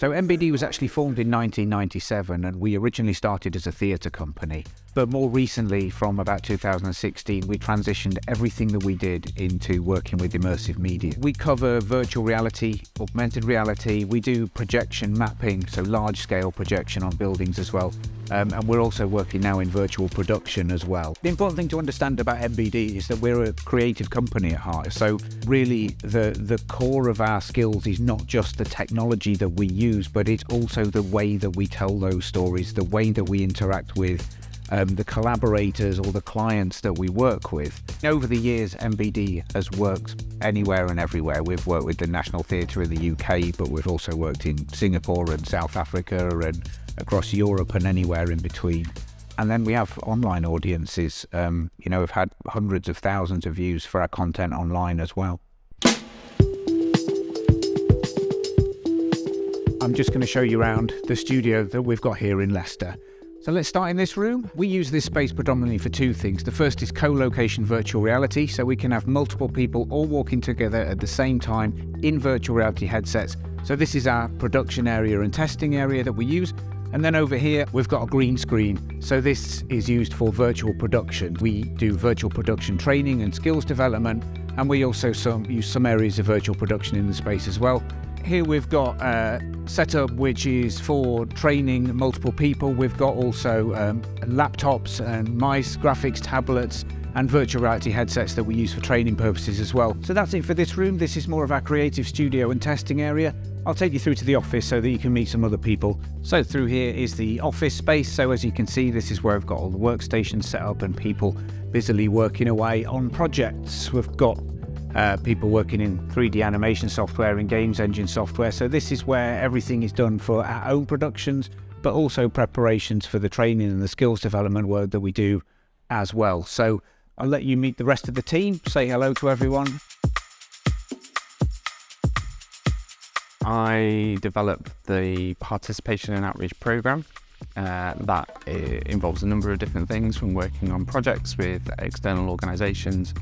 So MBD was actually formed in 1997, and we originally started as a theatre company. But more recently, from about 2016, we transitioned everything that we did into working with immersive media. We cover virtual reality, augmented reality, we do projection mapping, so large-scale projection on buildings as well. And we're also working now in virtual production as well. The important thing to understand about MBD is that we're a creative company at heart. So really the core of our skills is not just the technology that we use, but it's also the way that we tell those stories, the way that we interact with the collaborators or the clients that we work with. Over the years, MBD has worked anywhere and everywhere. We've worked with the National Theatre in the UK, but we've also worked in Singapore and South Africa and across Europe and anywhere in between. And then we have online audiences. We've had hundreds of thousands of views for our content online as well. I'm just going to show you around the studio that we've got here in Leicester. So let's start in this room. We use this space predominantly for two things. The first is co-location virtual reality, so we can have multiple people all walking together at the same time in virtual reality headsets. So this is our production area and testing area that we use. And then over here, we've got a green screen. So this is used for virtual production. We do virtual production training and skills development, and we also use some areas of virtual production in the space as well. Here we've got a setup which is for training multiple people. We've got also laptops and mice, graphics tablets, and virtual reality headsets that we use for training purposes as well. So that's it for this room. This is more of our creative studio and testing area. I'll take you through to the office so that you can meet some other people. So through here is the office space. So as you can see, this is where I've got all the workstations set up and people busily working away on projects. We've got people working in 3D animation software and games engine software. So this is where everything is done for our own productions, but also preparations for the training and the skills development work that we do as well. So I'll let you meet the rest of the team. Say hello to everyone. I developed the participation and outreach program. That involves a number of different things, from working on projects with external organisations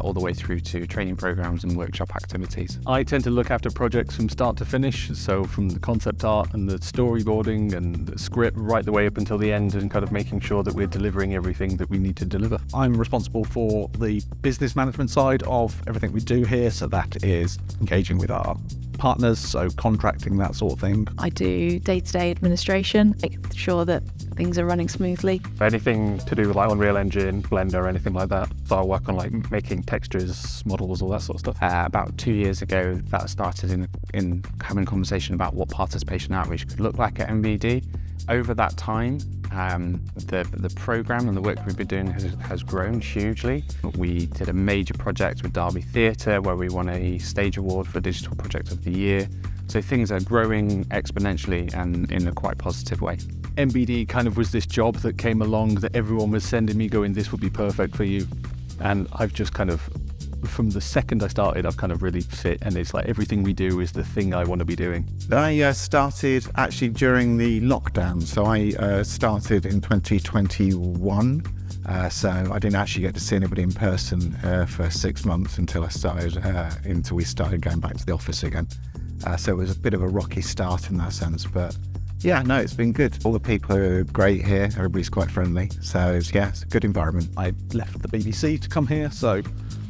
all the way through to training programs and workshop activities. I tend to look after projects from start to finish, so from the concept art and the storyboarding and the script right the way up until the end, and kind of making sure that we're delivering everything that we need to deliver. I'm responsible for the business management side of everything we do here, so that is engaging with our partners, so contracting, that sort of thing. I do day-to-day administration, making sure that things are running smoothly. Anything to do with like Unreal Engine, Blender, anything like that. So I work on like making textures, models, all that sort of stuff. About 2 years ago, that started in having a conversation about what participation outreach could look like at MBD. Over that time, the program and the work we've been doing has grown hugely. We did a major project with Derby Theatre where we won a stage award for Digital Project of the Year. So things are growing exponentially and in a quite positive way. MBD kind of was this job that came along that everyone was sending me going, this would be perfect for you. And I've just kind of, from the second I started, I've kind of really fit, and it's like everything we do is the thing I want to be doing. I started actually during the lockdown. So I started in 2021. So I didn't actually get to see anybody in person for 6 months until we started going back to the office again. So it was a bit of a rocky start in that sense, but yeah, no, it's been good. All the people are great here. Everybody's quite friendly. So it's a good environment. I left the BBC to come here, so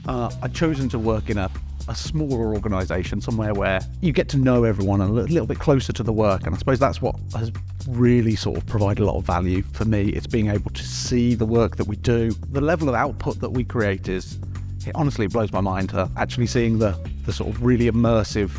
I'd chosen to work in a smaller organisation, somewhere where you get to know everyone a little bit closer to the work. And I suppose that's what has really sort of provided a lot of value for me. It's being able to see the work that we do. The level of output that we create it honestly blows my mind. Actually seeing the sort of really immersive,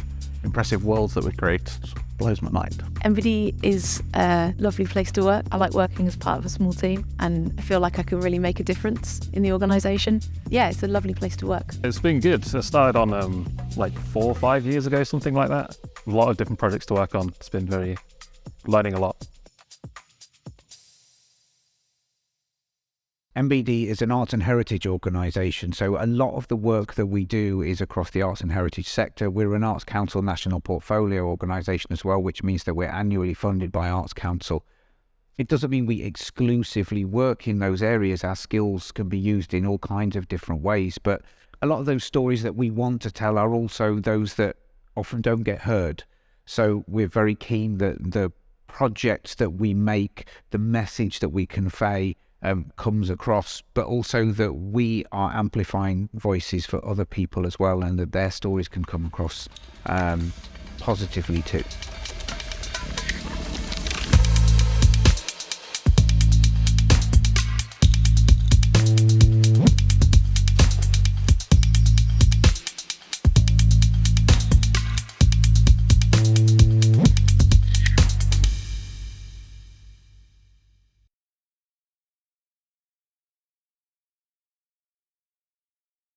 impressive worlds that we create blows my mind. MBD is a lovely place to work. I like working as part of a small team, and I feel like I can really make a difference in the organisation. Yeah, it's a lovely place to work. It's been good. I started on like 4 or 5 years ago, something like that. A lot of different projects to work on. It's been learning a lot. MBD is an arts and heritage organisation, so a lot of the work that we do is across the arts and heritage sector. We're an Arts Council National Portfolio organisation as well, which means that we're annually funded by Arts Council. It doesn't mean we exclusively work in those areas. Our skills can be used in all kinds of different ways, but a lot of those stories that we want to tell are also those that often don't get heard. So we're very keen that the projects that we make, the message that we convey comes across, but also that we are amplifying voices for other people as well, and that their stories can come across positively too.